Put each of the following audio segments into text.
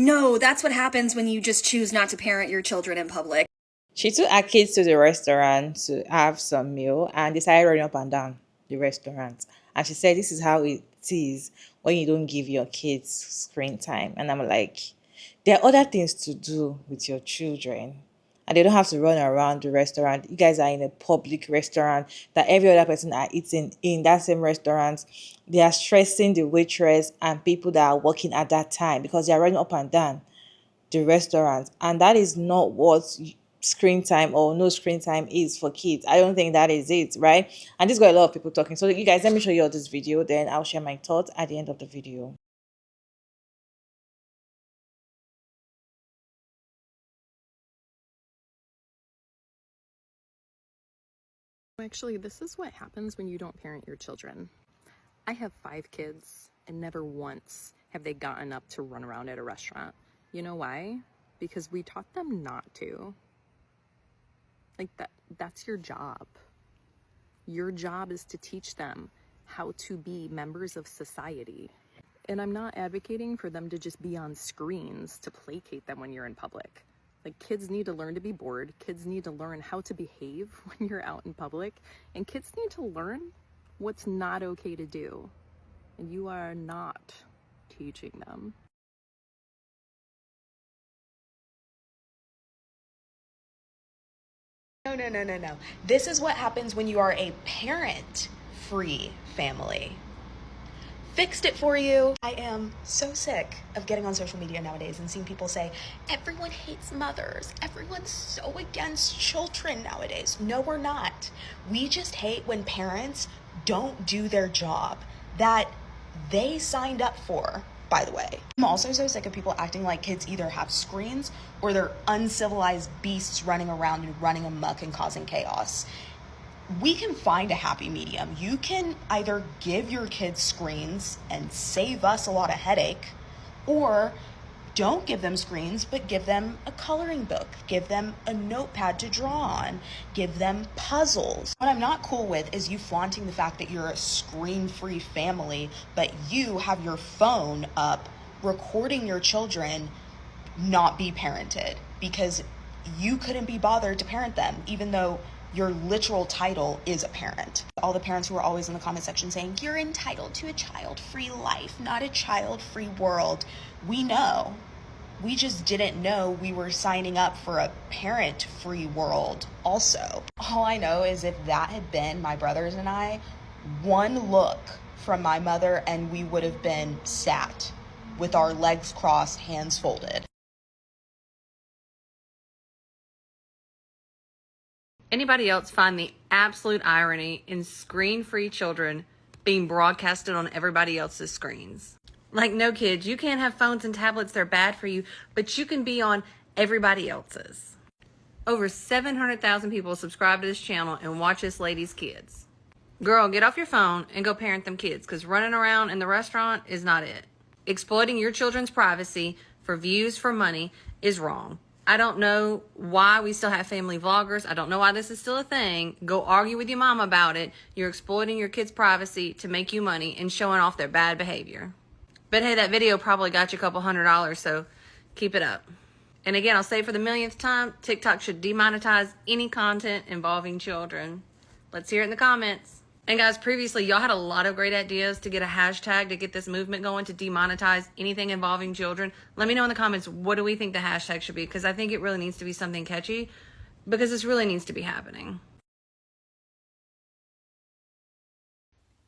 No, that's what happens when you just choose not to parent your children in public. She took her kids to the restaurant to have some meal and they started running up and down the restaurant. And she said, this is how it is when you don't give your kids screen time. And I'm like, there are other things to do with your children. And they don't have to run around the restaurant. You guys are in a public restaurant that every other person are eating in that same restaurant. They are stressing the waitress and people that are working at that time because they are running up and down the restaurant, and that is not what screen time or no screen time is for kids. I don't think that is it, right? And this got a lot of people talking, so you guys, let me show you all this video, then I'll share my thoughts at the end of the video. Actually, this is what happens when you don't parent your children. I have 5 kids, and never once have they gotten up to run around at a restaurant. You know why? Because we taught them not to. Like, that's your job. Your job is to teach them how to be members of society. And I'm not advocating for them to just be on screens to placate them when you're in public. Like, kids need to learn to be bored. Kids need to learn how to behave when you're out in public. And kids need to learn what's not okay to do. And you are not teaching them. No. This is what happens when you are a parent-free family. Fixed it for you. I am so sick of getting on social media nowadays and seeing people say, everyone hates mothers. Everyone's so against children nowadays. No, we're not. We just hate when parents don't do their job that they signed up for, by the way. I'm also so sick of people acting like kids either have screens or they're uncivilized beasts running around and running amok and causing chaos. We can find a happy medium. You can either give your kids screens and save us a lot of headache, or don't give them screens, but give them a coloring book, give them a notepad to draw on, give them puzzles. What I'm not cool with is you flaunting the fact that you're a screen-free family, but you have your phone up recording your children not be parented because you couldn't be bothered to parent them, even though your literal title is a parent. All the parents who are always in the comment section saying, you're entitled to a child-free life, not a child-free world. We know. We just didn't know we were signing up for a parent-free world also. All I know is if that had been my brothers and I, one look from my mother and we would have been sat with our legs crossed, hands folded. Anybody else find the absolute irony in screen-free children being broadcasted on everybody else's screens? Like, no, kids, you can't have phones and tablets. They're bad for you, but you can be on everybody else's. Over 700,000 people subscribe to this channel and watch this lady's kids. Girl, get off your phone and go parent them kids, because running around in the restaurant is not it. Exploiting your children's privacy for views, for money, is wrong. I don't know why we still have family vloggers. I don't know why this is still a thing. Go argue with your mom about it. You're exploiting your kids' privacy to make you money and showing off their bad behavior. But hey, that video probably got you a couple $100, so keep it up. And again, I'll say for the millionth time, TikTok should demonetize any content involving children. Let's hear it in the comments. And guys, previously, y'all had a lot of great ideas to get a hashtag to get this movement going to demonetize anything involving children. Let me know in the comments, what do we think the hashtag should be? Because I think it really needs to be something catchy, because this really needs to be happening.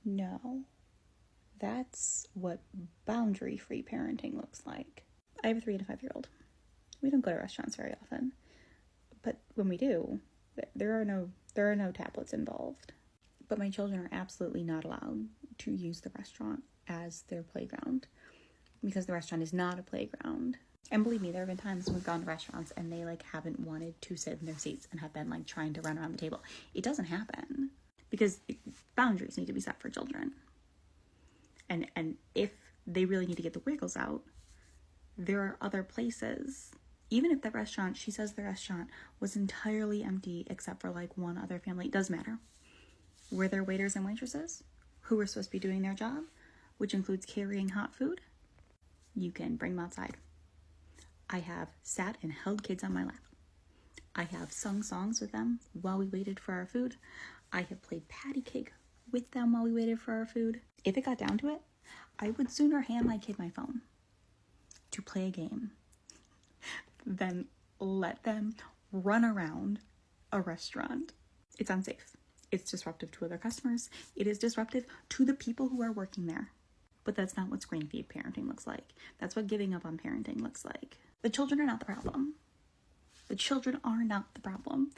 No, that's what boundary-free parenting looks like. I have a 3 and a 5-year-old. We don't go to restaurants very often, but when we do, there are no tablets involved. But my children are absolutely not allowed to use the restaurant as their playground, because the restaurant is not a playground. And believe me, there have been times when we've gone to restaurants and they haven't wanted to sit in their seats and have been trying to run around the table. It doesn't happen because boundaries need to be set for children. And if they really need to get the wiggles out, there are other places. Even if the restaurant, she says the restaurant was entirely empty except for one other family, it does matter. Were there waiters and waitresses who were supposed to be doing their job, which includes carrying hot food? You can bring them outside. I have sat and held kids on my lap. I have sung songs with them while we waited for our food. I have played patty cake with them while we waited for our food. If it got down to it, I would sooner hand my kid my phone to play a game than let them run around a restaurant. It's unsafe. It's disruptive to other customers. It is disruptive to the people who are working there. But that's not what screen-feed parenting looks like. That's what giving up on parenting looks like. The children are not the problem. The children are not the problem.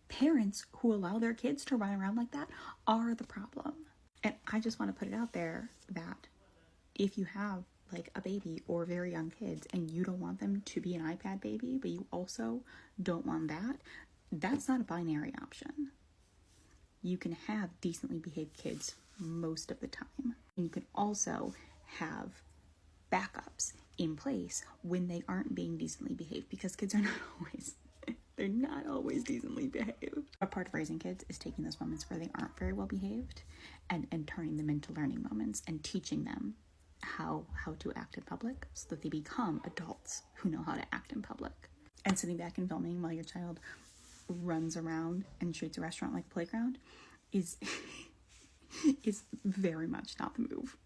Parents who allow their kids to run around like that are the problem. And I just want to put it out there that if you have like a baby or very young kids and you don't want them to be an iPad baby, but you also don't want that, that's not a binary option. You can have decently behaved kids most of the time. And you can also have backups in place when they aren't being decently behaved, because kids are not always, they're not always decently behaved. A part of raising kids is taking those moments where they aren't very well behaved and turning them into learning moments and teaching them how to act in public so that they become adults who know how to act in public. And sitting back and filming while your child runs around and treats a restaurant like a playground is is very much not the move.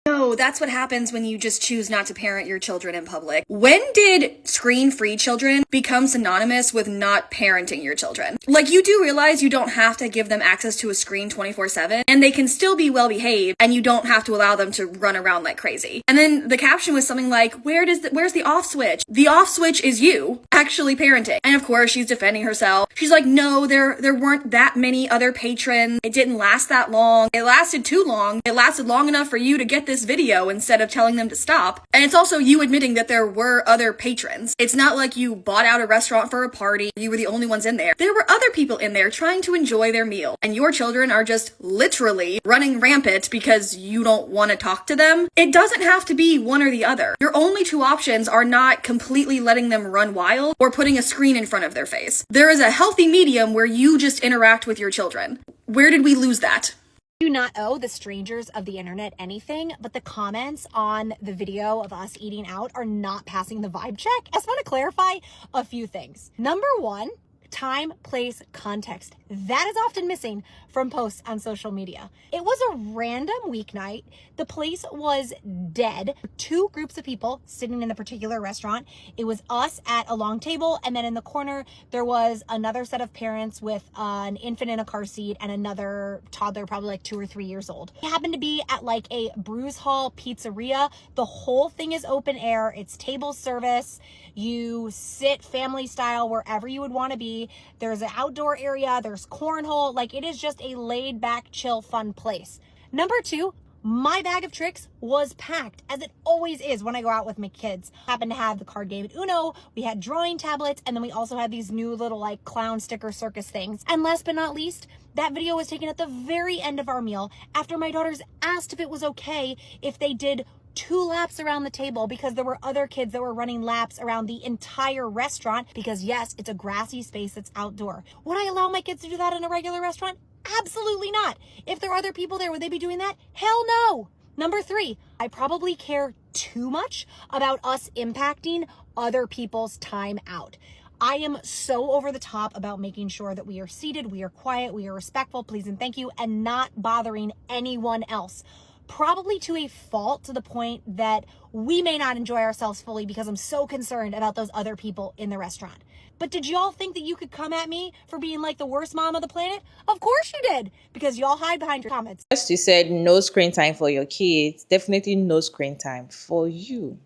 No, that's what happens when you just choose not to parent your children in public. When did screen-free children become synonymous with not parenting your children? Like, you do realize you don't have to give them access to a screen 24/7, and they can still be well behaved, and you don't have to allow them to run around like crazy. And then the caption was something like, where's the off switch? The off switch is you actually parenting. And of course, she's defending herself. She's like, no, there weren't that many other patrons. It didn't last that long. It lasted too long. It lasted long enough for you to get this video instead of telling them to stop. And it's also you admitting that there were other patrons. It's not like you bought out a restaurant for a party. You were the only ones in there. There were other people in there trying to enjoy their meal. And your children are just literally running rampant because you don't want to talk to them. It doesn't have to be one or the other. Your only two options are not completely letting them run wild or putting a screen in front of their face. There is a healthy medium where you just interact with your children. Where did we lose that? Do not owe the strangers of the internet anything, but the comments on the video of us eating out are not passing the vibe check. I just want to clarify a few things. Number one, time, place, context. That is often missing from posts on social media. It was a random weeknight. The place was dead. Two groups of people sitting in a particular restaurant. It was us at a long table, and then in the corner, there was another set of parents with an infant in a car seat and another toddler, probably like 2 or 3 years old. It happened to be at like a Bruce Hall pizzeria. The whole thing is open air. It's table service. You sit family style wherever you would want to be. There's an outdoor area. There's cornhole. Like, it is just a laid back, chill, fun place. Number two, my bag of tricks was packed, as it always is when I go out with my kids. Happened to have the card game at Uno, we had drawing tablets, and then we also had these new little like clown sticker circus things. And last but not least, that video was taken at the very end of our meal after my daughters asked if it was okay if they did 2 laps around the table, because there were other kids that were running laps around the entire restaurant, because yes, it's a grassy space that's outdoor. Would I allow my kids to do that in a regular restaurant? Absolutely not. If there are other people there, would they be doing that? Hell no. Number 3, I probably care too much about us impacting other people's time out. I am so over the top about making sure that we are seated, we are quiet, we are respectful, please and thank you, and not bothering anyone else. Probably to a fault, to the point that we may not enjoy ourselves fully because I'm so concerned about those other people in the restaurant. But did y'all think that you could come at me for being like the worst mom of the planet? Of course you did, because y'all hide behind your comments. First, you said no screen time for your kids. Definitely no screen time for you.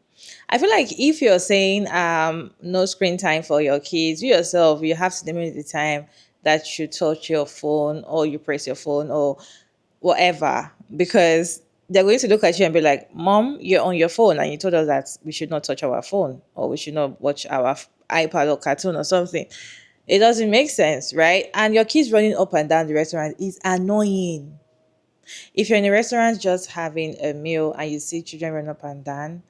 I feel like if you're saying no screen time for your kids, you yourself, you have to limit the time that you touch your phone or you press your phone or whatever, because they're going to look at you and be like, Mom, you're on your phone and you told us that we should not touch our phone or we should not watch our iPad or cartoon or something. It doesn't make sense, right? And your kids running up and down the restaurant is annoying. If you're in a restaurant just having a meal and you see children run up and down,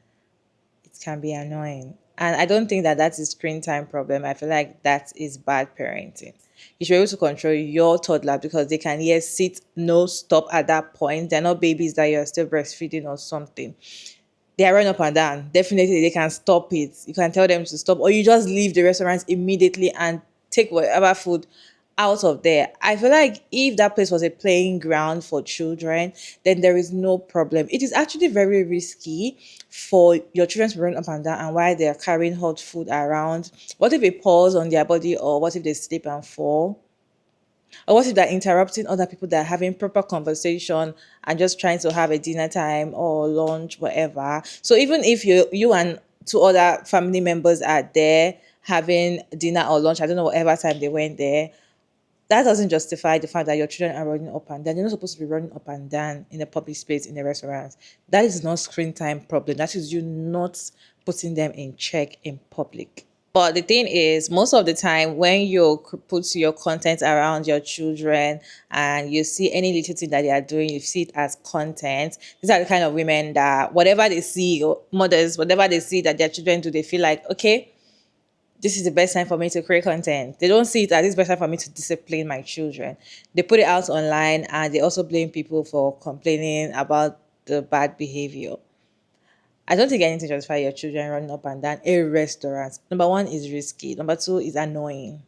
it can be annoying. And I don't think that that is screen time problem. I feel like that is bad parenting. You should be able to control your toddler because they can, yes, sit, no stop at that point. They're not babies that you're still breastfeeding or something. They are running up and down. Definitely, they can stop it. You can tell them to stop, or you just leave the restaurant immediately and take whatever food out of there. I feel like if that place was a playing ground for children, then there is no problem. It is actually very risky for your children to run up and down and while they are carrying hot food around. What if it falls on their body, or what if they slip and fall? Or what if they're interrupting other people that are having proper conversation and just trying to have a dinner time or lunch, whatever? So even if you and two other family members are there having dinner or lunch, I don't know, whatever time they went there, that doesn't justify the fact that your children are running up and down. They're not supposed to be running up and down in a public space in the restaurant. That is not screen time problem. That is you not putting them in check in public. But the thing is, most of the time when you put your content around your children and you see any little thing that they are doing, you see it as content. These are the kind of women that whatever they see, or mothers, whatever they see that their children do, they feel like, okay, this is the best time for me to create content. They don't see it as this best time for me to discipline my children. They put it out online and they also blame people for complaining about the bad behavior. I don't think anything justify your children running up and down a restaurant. Number one is risky. Number two is annoying.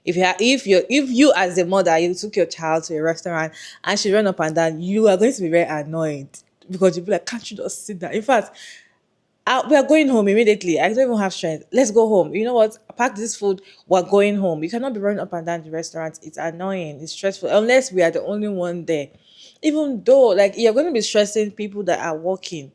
If you as a mother, you took your child to a restaurant and she ran up and down, you are going to be very annoyed because you'll be like, can't you just sit down? In fact, we are going home immediately. I don't even have strength. Let's go home. You know what? Pack this food. We're going home. You cannot be running up and down the restaurant. It's annoying. It's stressful. Unless we are the only one there. Even though, like, you're going to be stressing people that are working.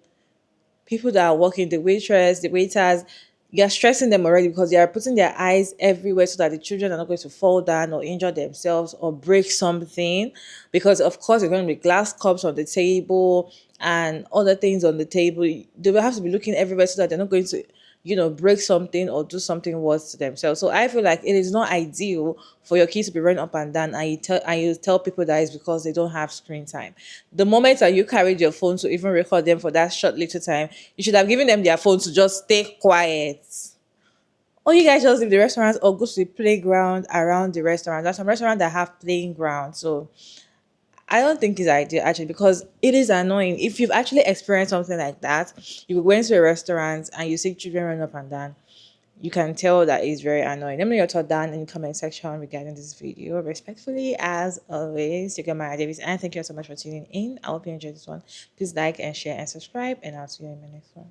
People that are working, the waitress, the waiters, you're stressing them already because they are putting their eyes everywhere so that the children are not going to fall down or injure themselves or break something. Because of course there's going to be glass cups on the table and other things on the table. They will have to be looking everywhere so that they're not going to, break something or do something worse to themselves. So I feel like it is not ideal for your kids to be running up and down and you tell people that it's because they don't have screen time. The moment that you carried your phone to even record them for that short little time, you should have given them their phone to just stay quiet. Or you guys just leave the restaurant or go to the playground around the restaurant. There's some restaurants that have playing ground. So I don't think it's ideal actually because it is annoying. If you've actually experienced something like that, you go into a restaurant and you see children run up and down, you can tell that it's very annoying. Let me know your thought down in the comment section regarding this video. Respectfully, as always, you get Mara Davis, and thank you so much for tuning in. I hope you enjoyed this one. Please like and share and subscribe, and I'll see you in my next one.